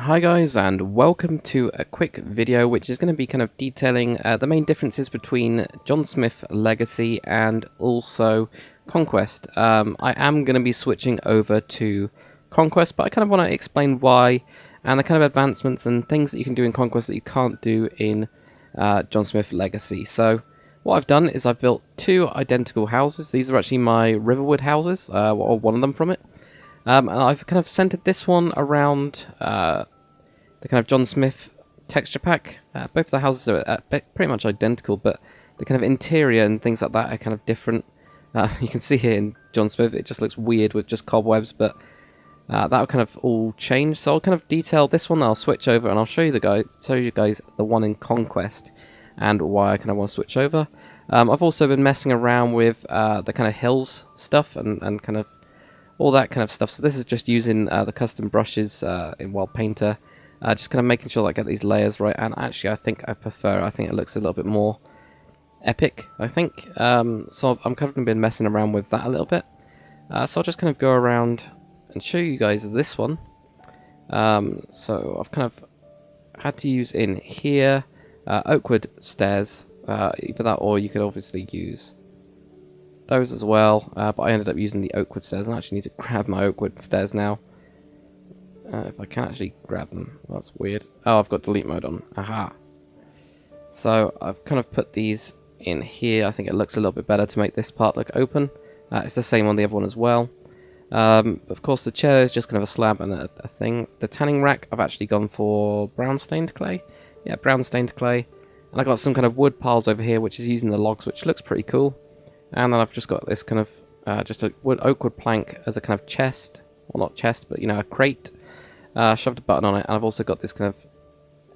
Hi guys, and welcome to a quick video which is going to be kind of detailing the main differences between John Smith Legacy and also Conquest. I am going to be switching over to Conquest, but I kind of want to explain why and the kind of advancements and things that you can do in Conquest that you can't do in John Smith Legacy. So what I've done is I've built two identical houses. These are actually my Riverwood houses, or one of them from it. And I've kind of centered this one around the kind of John Smith texture pack. Both the houses are pretty much identical, but the kind of interior and things like that are kind of different. You can see here in John Smith, it just looks weird with just cobwebs, but that will kind of all change. So I'll kind of detail this one. I'll switch over, and I'll show you guys the one in Conquest and why I kind of want to switch over. I've also been messing around with the kind of hills stuff and kind of all that kind of stuff. So this is just using the custom brushes in World Painter, just kind of making sure that I get these layers right. And actually, I think it looks a little bit more epic, I think. So I'm kind of been messing around with that a little bit. So I'll just kind of go around and show you guys this one. So I've kind of had to use in here oakwood stairs, either that or you could obviously use those as well, but I ended up using the oakwood stairs, and I actually need to grab my oakwood stairs now. If I can actually grab them. That's weird. Oh, I've got delete mode on. Aha. So I've kind of put these in here. I think it looks a little bit better to make this part look open. It's the same on the other one as well. Of course, the chair is just kind of a slab and a thing. The tanning rack, I've actually gone for brown stained clay. Yeah, brown stained clay. And I got some kind of wood piles over here, which is using the logs, which looks pretty cool. And then I've just got this kind of just a oakwood plank as a kind of chest, well, not chest, but you know, a crate. Shoved a button on it, and I've also got this kind of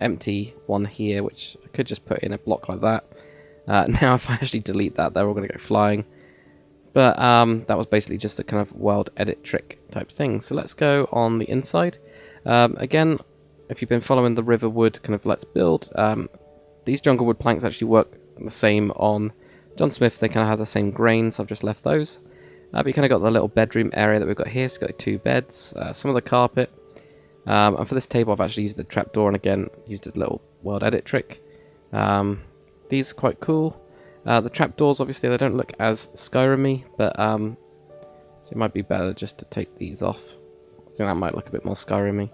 empty one here, which I could just put in a block like that. Now, if I actually delete that, they're all going to go flying. But that was basically just a kind of world edit trick type thing. So let's go on the inside. Again, if you've been following the Riverwood kind of let's build, these jungle wood planks actually work the same on John Smith. They kind of have the same grain, so I've just left those. But you kind of got the little bedroom area that we've got here. So we've got two beds, some of the carpet. And for this table, I've actually used the trapdoor, and again, used a little world edit trick. These are quite cool. The trapdoors, obviously, they don't look as Skyrim-y, but so it might be better just to take these off. I think that might look a bit more Skyrim-y.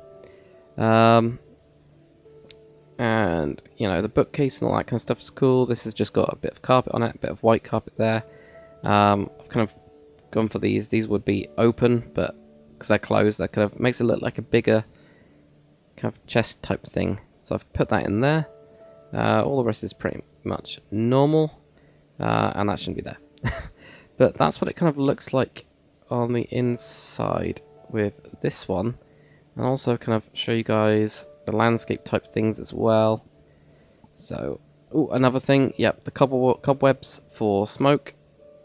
And, you know, the bookcase and all that kind of stuff is cool. This has just got a bit of carpet on it, a bit of white carpet there. I've kind of gone for these. These would be open, but because they're closed, that kind of makes it look like a bigger kind of chest type thing. So I've put that in there. All the rest is pretty much normal, and that shouldn't be there. But that's what it kind of looks like on the inside with this one. And also kind of show you guys the landscape type things as well. So, another thing, yep, the cobwebs for smoke.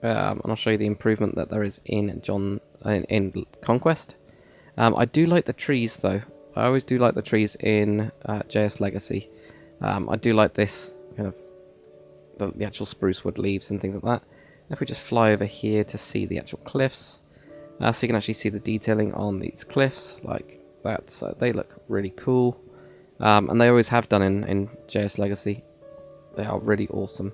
And I'll show you the improvement that there is in in Conquest. I do like the trees though. I always do like the trees in JS Legacy. I do like this kind of the actual spruce wood leaves and things like that. If we just fly over here to see the actual cliffs, so you can actually see the detailing on these cliffs like that. So they look really cool, and they always have done in JS Legacy. They are really awesome.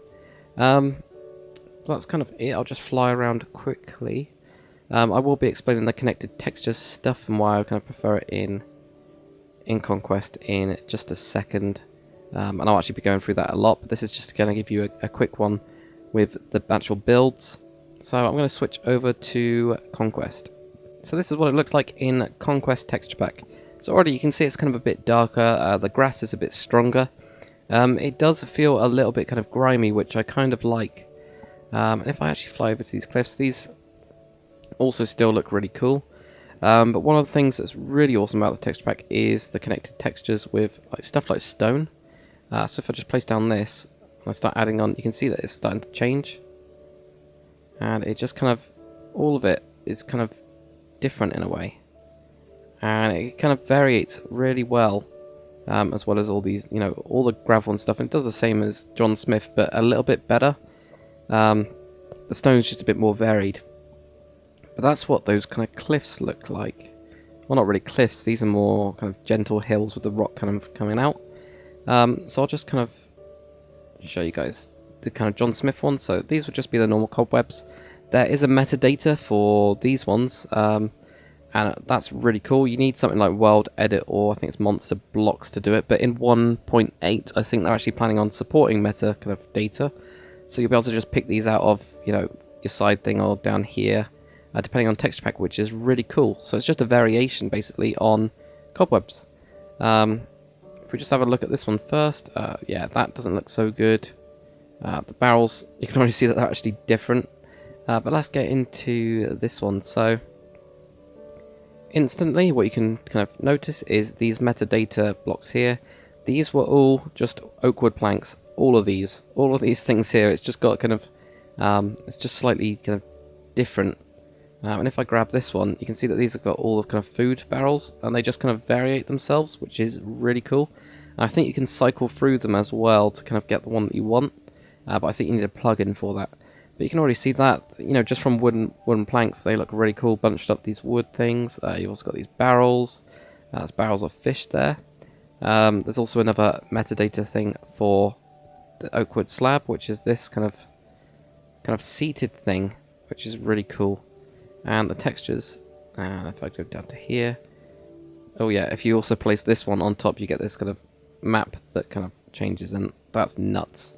That's kind of it. I'll just fly around quickly. I will be explaining the connected textures stuff and why I kind of prefer it in Conquest in just a second. And I'll actually be going through that a lot, but this is just going to give you a quick one with the actual builds. So I'm going to switch over to Conquest. So this is what it looks like in Conquest Texture Pack. So already you can see it's kind of a bit darker, the grass is a bit stronger. It does feel a little bit kind of grimy, which I kind of like. And if I actually fly over to these cliffs, these also still look really cool. But one of the things that's really awesome about the texture pack is the connected textures with like stuff like stone. So if I just place down this and I start adding on, you can see that it's starting to change. And it just kind of, all of it is kind of different in a way. And it kind of variates really well, as well as all these, you know, all the gravel and stuff. And it does the same as John Smith, but a little bit better. The stone's just a bit more varied. But that's what those kind of cliffs look like well, not really cliffs, these are more kind of gentle hills with the rock kind of coming out. So I'll just kind of show you guys the kind of John Smith one. So these would just be the normal cobwebs. There is a metadata for these ones, and that's really cool. You need something like World Edit or I think it's Monster Blocks to do it, but in 1.8 I think they're actually planning on supporting meta kind of data, so you'll be able to just pick these out of, you know, your side thing or down here, depending on texture pack, which is really cool. So it's just a variation basically on cobwebs. If we just have a look at this one first, yeah, that doesn't look so good. The barrels, you can already see that they're actually different. But let's get into this one. So instantly what you can kind of notice is these metadata blocks here. These were all just oak wood planks. All of these things here, it's just got kind of, it's just slightly kind of different. And if I grab this one, you can see that these have got all the kind of food barrels, and they just kind of variate themselves, which is really cool. And I think you can cycle through them as well to kind of get the one that you want, but I think you need a plug-in for that. But you can already see that, you know, just from wooden planks, they look really cool, bunched up these wood things. You've also got these barrels. There's barrels of fish there. There's also another metadata thing for the oak wood slab, which is this kind of seated thing, which is really cool. And the textures, if I go down to here, oh yeah, if you also place this one on top, you get this kind of map that kind of changes, and that's nuts.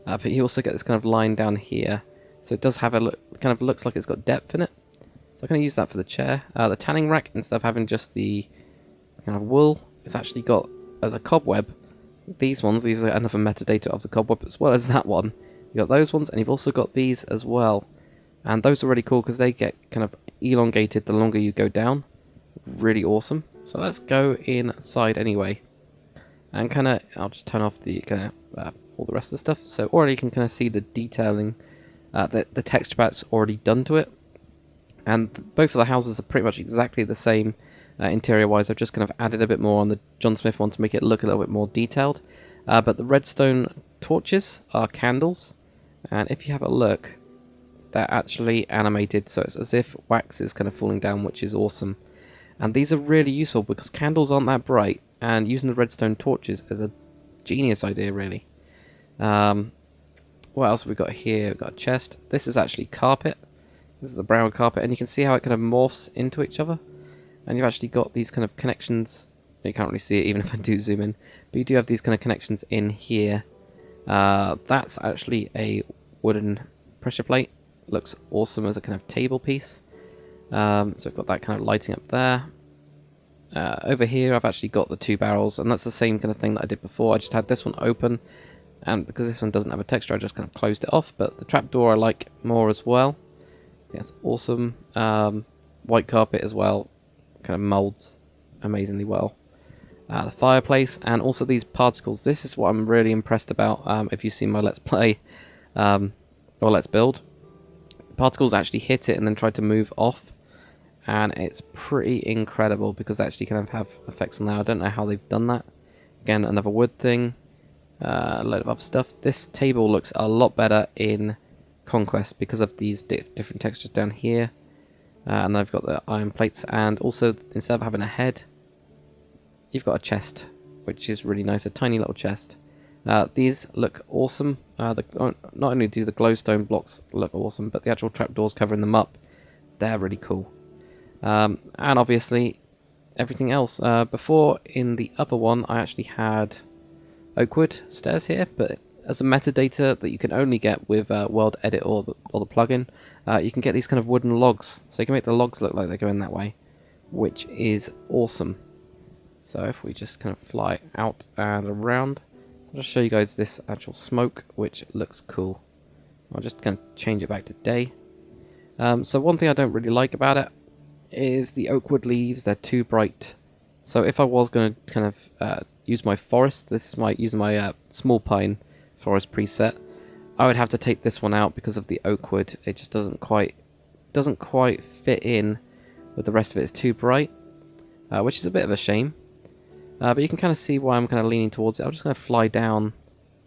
But you also get this kind of line down here, so it does have a look, kind of looks like it's got depth in it. So I'm going to use that for the chair. The tanning rack, instead of having just the kind of wool, it's actually got as a cobweb. These ones, these are another metadata of the cobweb as well as that one. You got those ones, and you've also got these as well. And those are really cool because they get kind of elongated the longer you go down. Really awesome. So let's go inside anyway. And kind of, I'll just turn off the kind of all the rest of the stuff. So already you can kind of see the detailing that the texture pack's already done to it. And both of the houses are pretty much exactly the same interior-wise. I've just kind of added a bit more on the John Smith one to make it look a little bit more detailed. But the redstone torches are candles. And if you have a look, they're actually animated, so it's as if wax is kind of falling down, which is awesome. And these are really useful because candles aren't that bright, and using the redstone torches is a genius idea, really. What else have we got here? We've got a chest. This is actually carpet. This is a brown carpet, and you can see how it kind of morphs into each other. And you've actually got these kind of connections. You can't really see it even if I do zoom in, but you do have these kind of connections in here. That's actually a wooden pressure plate. Looks awesome as a kind of table piece. So I've got that kind of lighting up there. Over here I've actually got the two barrels, and that's the same kind of thing that I did before. I just had this one open, and because this one doesn't have a texture, I just kind of closed it off. But the trapdoor I like more as well. I think that's awesome. White carpet as well, kind of molds amazingly well. The fireplace, and also these particles. This is what I'm really impressed about. If you've seen my Let's Play or Let's Build, particles actually hit it and then try to move off, and it's pretty incredible because they actually kind of have effects on there. I don't know how they've done that. Again, another wood thing, a load of other stuff. This table looks a lot better in Conquest because of these different textures down here, and I've got the iron plates, and also instead of having a head, you've got a chest, which is really nice, a tiny little chest. These look awesome. Not only do the glowstone blocks look awesome, but the actual trapdoors covering them up, they're really cool. And obviously, everything else. Before, in the other one, I actually had oak wood stairs here, but as a metadata that you can only get with World Edit or the plugin, you can get these kind of wooden logs. So you can make the logs look like they're going that way, which is awesome. So if we just kind of fly out and around, I'll just show you guys this actual smoke, which looks cool. I'll just kind of change it back to day. So one thing I don't really like about it is the oak wood leaves. They're too bright. So if I was going to kind of use my forest, using my small pine forest preset, I would have to take this one out because of the oak wood. It just doesn't quite fit in with the rest of it. It's too bright, which is a bit of a shame. But you can kind of see why I'm kind of leaning towards it. I'm just going to fly down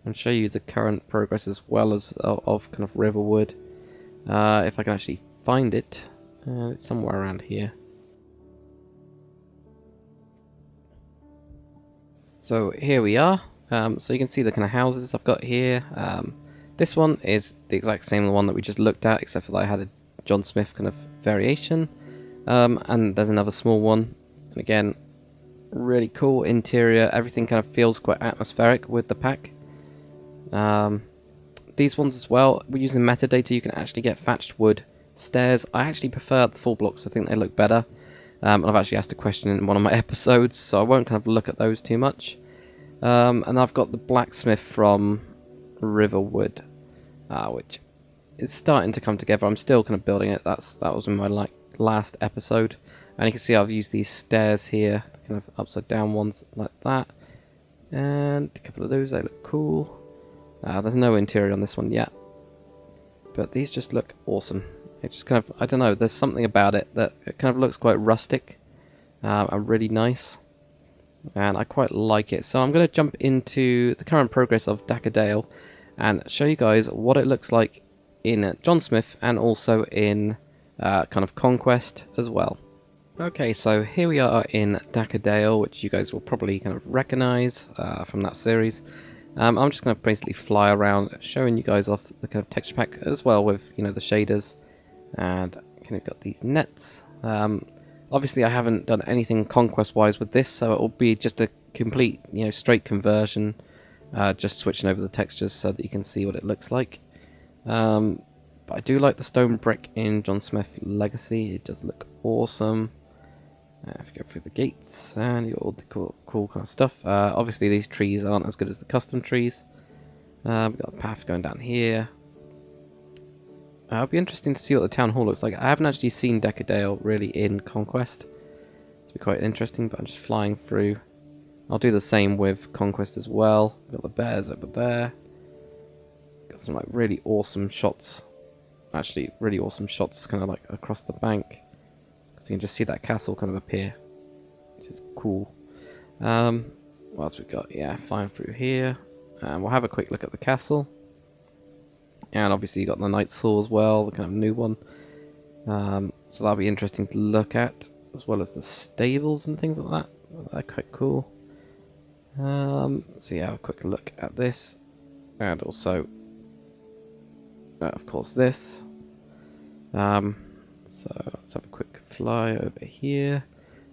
and show you the current progress as well as of kind of Riverwood. If I can actually find it, it's somewhere around here. If I can actually find it, it's somewhere around here. So here we are. So you can see the kind of houses I've got here. This one is the exact same one that we just looked at, except for that I had a John Smith kind of variation. And there's another small one. And again, really cool interior. Everything kind of feels quite atmospheric with the pack. These ones as well, we're using metadata. You can actually get thatched wood stairs. I actually prefer the full blocks. I think they look better. And I've actually asked a question in one of my episodes, so I won't kind of look at those too much. And I've got the blacksmith from Riverwood, which is starting to come together. I'm still kind of building it. That was in my last episode, and you can see I've used these stairs here, kind of upside down ones like that, and a couple of those. They look cool. There's no interior on this one yet, but these just look awesome. It just kind of, I don't know, there's something about it that it kind of looks quite rustic and really nice, and I quite like it. So I'm going to jump into the current progress of Dakr and show you guys what it looks like in John Smith and also in kind of Conquest as well. Okay, so here we are in Dakr, which you guys will probably kind of recognize from that series. I'm just going to basically fly around showing you guys off the kind of texture pack as well with, you know, the shaders. And kind of got these nets. Obviously I haven't done anything conquest wise with this, so it will be just a complete, you know, straight conversion, just switching over the textures so that you can see what it looks like. But I do like the stone brick in John Smith Legacy. It does look awesome. If you go through the gates and you got all the cool kind of stuff. Obviously these trees aren't as good as the custom trees. We've got a path going down here. It'll be interesting to see what the town hall looks like. I haven't actually seen Dakr really in Conquest. It'll be quite interesting, but I'm just flying through. I'll do the same with Conquest as well. Got the bears over there. Got some like really awesome shots. Actually, really awesome shots kind of like across the bank. So you can just see that castle kind of appear, which is cool. What else we got? Yeah, flying through here. We'll have a quick look at the castle. And obviously you got the Knight's Hall as well, the kind of new one. So that'll be interesting to look at, as well as the stables and things like that. They're quite cool. So yeah, have a quick look at this. And also, of course, this. So let's have a quick fly over here.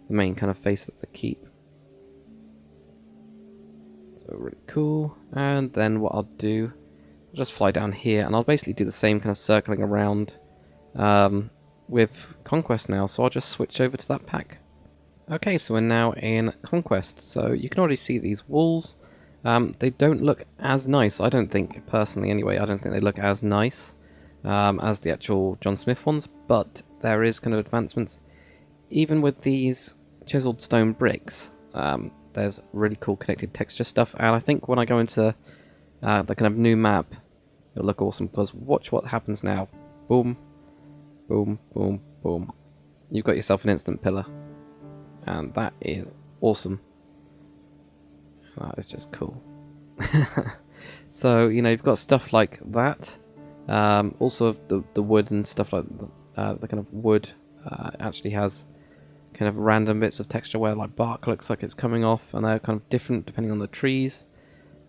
The main kind of face of the keep. So really cool. And then what I'll do, I'll just fly down here, and I'll basically do the same kind of circling around with Conquest now, so I'll just switch over to that pack. Okay, so we're now in Conquest, so you can already see these walls. They don't look as nice, I don't think, personally anyway, I don't think they look as nice as the actual John Smith ones, but there is kind of advancements. Even with these chiseled stone bricks, there's really cool connected texture stuff, and I think when I go into the kind of new map, it'll look awesome, because watch what happens now. Boom, boom, boom, boom. You've got yourself an instant pillar, and that is awesome. That is just cool. So, you know, you've got stuff like that. Also, the wood and stuff like the kind of wood actually has kind of random bits of texture where like bark looks like it's coming off, and they're kind of different depending on the trees.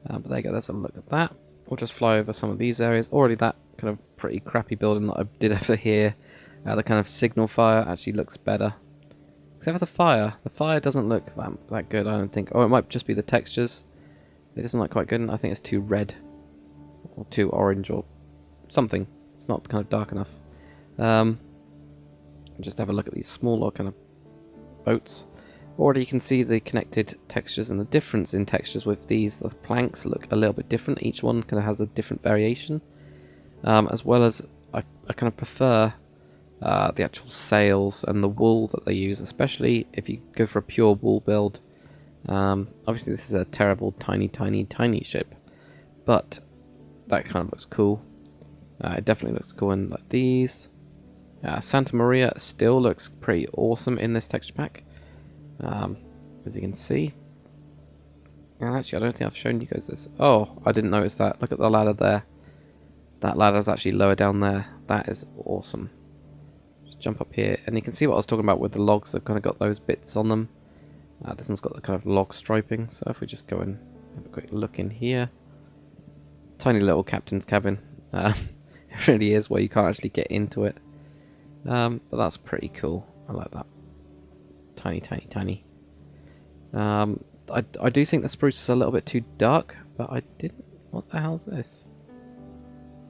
But there you go, let's have a look at that. We'll just fly over some of these areas. Already that kind of pretty crappy building that I did over here, the kind of signal fire actually looks better. Except for the fire. The fire doesn't look that good, I don't think. Oh, it might just be the textures. It doesn't look quite good, and I think it's too red. Or too orange, or something. It's not kind of dark enough. Just have a look at these smaller kind of boats. Already you can see the connected textures and the difference in textures with these. The planks look a little bit different. Each one kind of has a different variation. As well as I kind of prefer the actual sails and the wool that they use, especially if you go for a pure wool build. Obviously this is a terrible tiny ship, but that kind of looks cool. It definitely looks cool in like these. Santa Maria still looks pretty awesome in this texture pack. As you can see. And actually, I don't think I've shown you guys this. Oh, I didn't notice that. Look at the ladder there. That ladder is actually lower down there. That is awesome. Just jump up here, and you can see what I was talking about with the logs. They've kind of got those bits on them. This one's got the kind of log striping, so if we just go and have a quick look in here. Tiny little captain's cabin. It really is, where you can't actually get into it. But that's pretty cool. I like that. Tiny, tiny, tiny. I do think the spruce is a little bit too dark, but I didn't... What the hell's this?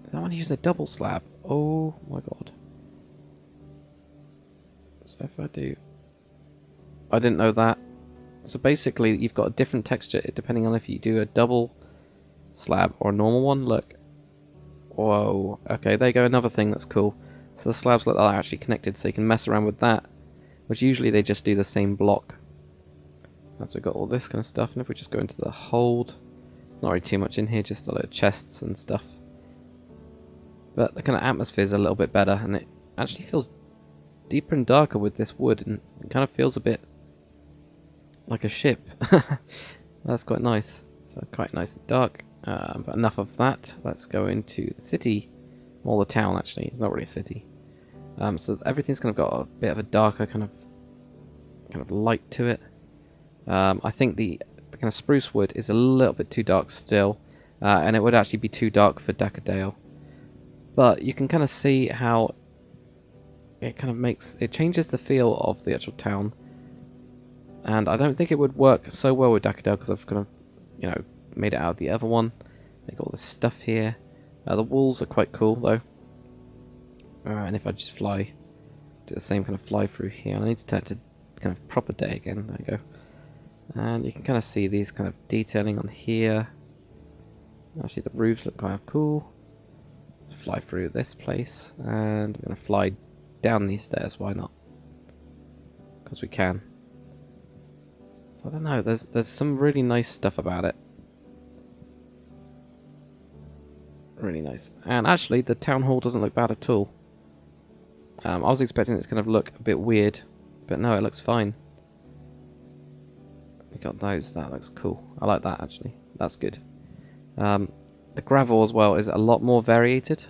Is that one using a double slab? Oh my god. So if I do... I didn't know that. So basically, you've got a different texture depending on if you do a double slab or a normal one. Look. Whoa. Okay, there you go. Another thing that's cool. So the slabs like that are actually connected, so you can mess around with that. Which usually they just do the same block. So we've got all this kind of stuff. And if we just go into the hold, there's not really too much in here, just a lot of chests and stuff. But the kind of atmosphere is a little bit better, and it actually feels deeper and darker with this wood, and it kind of feels a bit like a ship. That's quite nice. So quite nice and dark. But enough of that. Let's go into the city. Well, the town actually. It's not really a city. So everything's kind of got a bit of a darker kind of light to it. I think the kind of spruce wood is a little bit too dark still, and it would actually be too dark for Dakr. But you can kind of see how it kind of changes the feel of the actual town. And I don't think it would work so well with Dakr because I've kind of, you know, made it out of the other one. They got all this stuff here. The walls are quite cool though. And if I just fly, do the same kind of fly through here. I need to turn it to kind of proper day again. There you go. And you can kind of see these kind of detailing on here. Actually, the roofs look kind of cool. Fly through this place, and I'm going to fly down these stairs. Why not? Because we can. So I don't know. There's some really nice stuff about it. Really nice. And actually, the town hall doesn't look bad at all. I was expecting it to kind of look a bit weird, but no, it looks fine. We got those. That looks cool. I like that actually. That's good. The gravel as well is a lot more variated.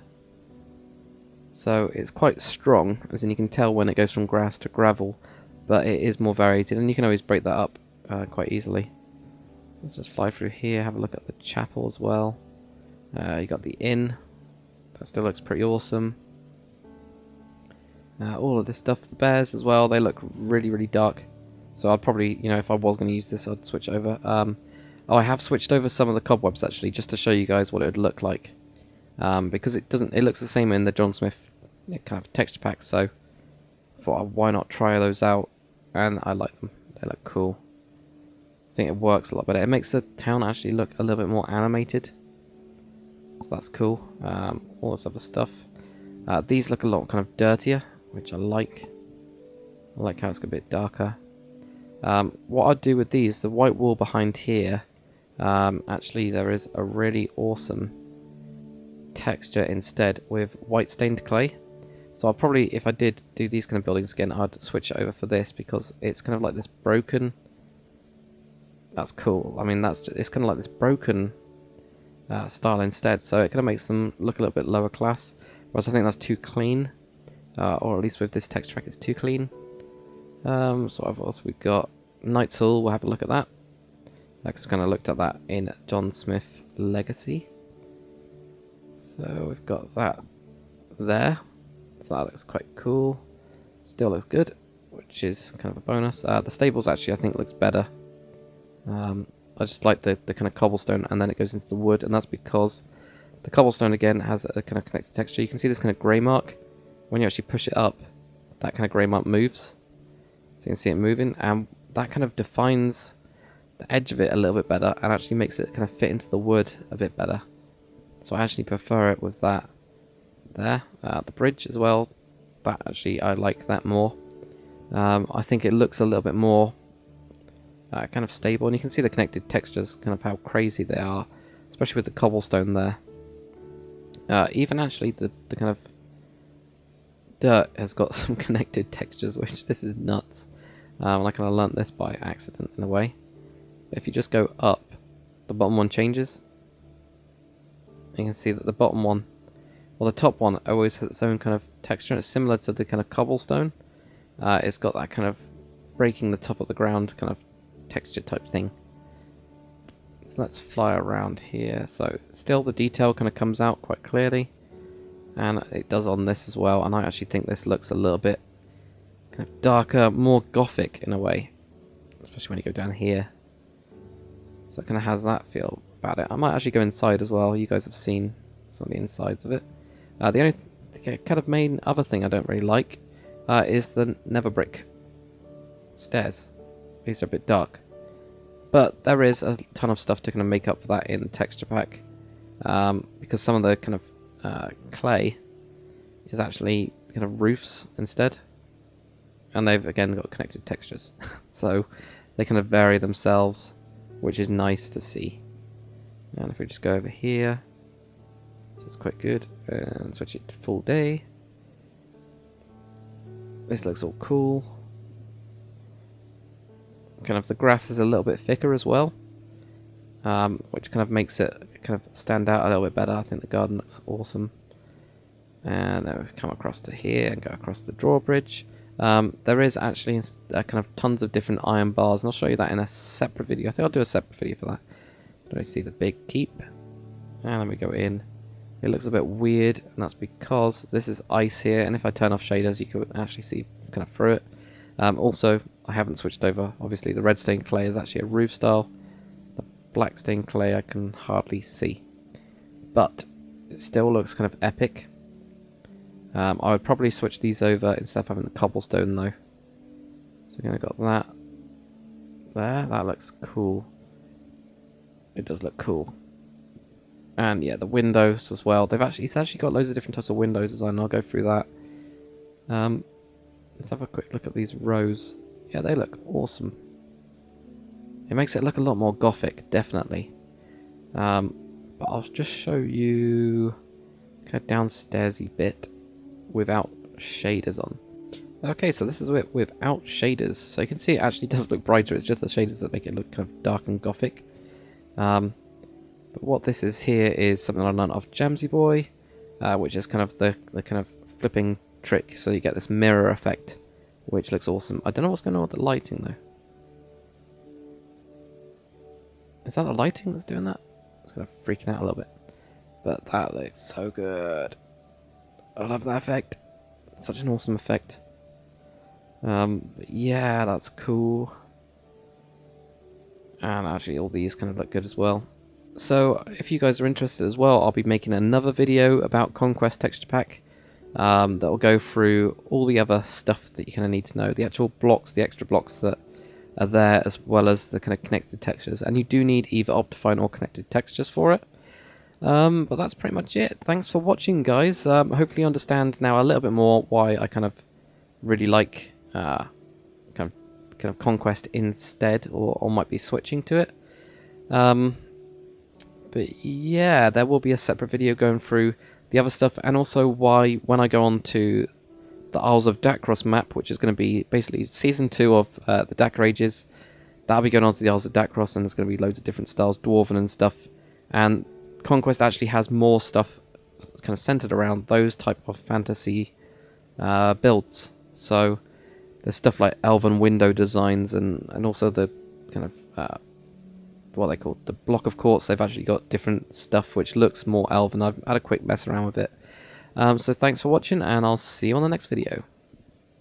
So it's quite strong, as in you can tell when it goes from grass to gravel, but it is more variated, and you can always break that up quite easily. So let's just fly through here, have a look at the chapel as well. You got the inn. That still looks pretty awesome. All of this stuff, the bears as well, they look really, really dark. So I'd probably, you know, if I was going to use this, I'd switch over. Oh, I have switched over some of the cobwebs actually, just to show you guys what it would look like. Because it looks the same in the John Smith kind of texture pack, so I thought, why not try those out? And I like them. They look cool. I think it works a lot better. It makes the town actually look a little bit more animated. So that's cool. All this other stuff. These look a lot kind of dirtier, which I like. I like how it's a bit darker. What I'd do with these, the white wall behind here, actually there is a really awesome texture instead with white stained clay. So I'll probably, if I did do these kind of buildings again, I'd switch it over for this because it's kind of like this broken. That's cool. I mean, it's kind of like this broken style instead. So it kind of makes them look a little bit lower class. Whereas I think that's too clean, or at least with this texture pack, it's too clean. So what else we got? Knight's Hall. We'll have a look at that. Because we kind of looked at that in John Smith Legacy. So we've got that there. So that looks quite cool. Still looks good, which is kind of a bonus. The stables actually I think looks better. I just like the kind of cobblestone, and then it goes into the wood, and that's because the cobblestone again has a kind of connected texture. You can see this kind of grey mark. When you actually push it up, that kind of grey mark moves. So you can see it moving, and that kind of defines the edge of it a little bit better, and actually makes it kind of fit into the wood a bit better. So I actually prefer it with that there. The bridge as well, that actually I like that more. I think it looks a little bit more kind of stable, and you can see the connected textures, kind of how crazy they are, especially with the cobblestone there. Even actually the kind of dirt has got some connected textures, which this is nuts. And I kind of learnt this by accident in a way. If you just go up, the bottom one changes. You can see that the bottom one, well, the top one always has its own kind of texture. It's similar to the kind of cobblestone. It's got that kind of breaking the top of the ground kind of texture type thing. So let's fly around here. So still the detail kind of comes out quite clearly, and it does on this as well. And I actually think this looks a little bit kind of darker, more gothic in a way, especially when you go down here. So it kind of has that feel about it. I might actually go inside as well. You guys have seen some of the insides of it. The only kind of main other thing I don't really like is the nether brick stairs. These are a bit dark, but there is a ton of stuff to kind of make up for that in the texture pack, because some of the kind of clay is actually kind of roofs instead, and they've again got connected textures, so they kind of vary themselves, which is nice to see. And if we just go over here, this is quite good, and switch it to full day. This looks all cool. Kind of the grass is a little bit thicker as well, which kind of makes it kind of stand out a little bit better. I think the garden looks awesome. And then we come across to here and go across the drawbridge. There is actually kind of tons of different iron bars, and I'll show you that in a separate video. I think I'll do a separate video for that. Don't you see the big keep? And then we go in. It looks a bit weird, and that's because this is ice here, and if I turn off shaders you can actually see kind of through it. Also, I haven't switched over. Obviously the red stained clay is actually a roof style. The black stained clay I can hardly see, but it still looks kind of epic. I would probably switch these over instead of having the cobblestone though. So I'm gonna got that there. That looks cool. It does look cool. And yeah, the windows as well. It's actually got loads of different types of window design. I'll go through that. Let's have a quick look at these rows. Yeah, they look awesome. It makes it look a lot more gothic, definitely. But I'll just show you kind of downstairsy bit without shaders on. Okay, so this is it without shaders. So you can see it actually does look brighter. It's just the shaders that make it look kind of dark and gothic. But what this is here is something I learned off Jamsy Boy, which is kind of the kind of flipping trick. So you get this mirror effect, which looks awesome. I don't know what's going on with the lighting though. Is that the lighting that's doing that? It's kind of freaking out a little bit. But that looks so good. I love that effect. It's such an awesome effect. But yeah, that's cool. And actually all these kind of look good as well. So if you guys are interested as well, I'll be making another video about Conquest Texture Pack. That will go through all the other stuff that you kind of need to know. The actual blocks, the extra blocks that are there, as well as the kind of connected textures. And you do need either Optifine or connected textures for it. But that's pretty much it. Thanks for watching, guys. Hopefully you understand now a little bit more why I kind of really like kind of Conquest instead, or might be switching to it. But yeah, there will be a separate video going through the other stuff, and also why when I go on to the Isles of Dakr map, which is going to be basically Season 2 of the Dakr Ages, that'll be going on to the Isles of Dakr, and there's going to be loads of different styles, Dwarven and stuff, and Conquest actually has more stuff kind of centered around those type of fantasy builds. So there's stuff like elven window designs, and also the kind of what they call the block of courts. They've actually got different stuff which looks more elven. I've had a quick mess around with it. So thanks for watching, and I'll see you on the next video.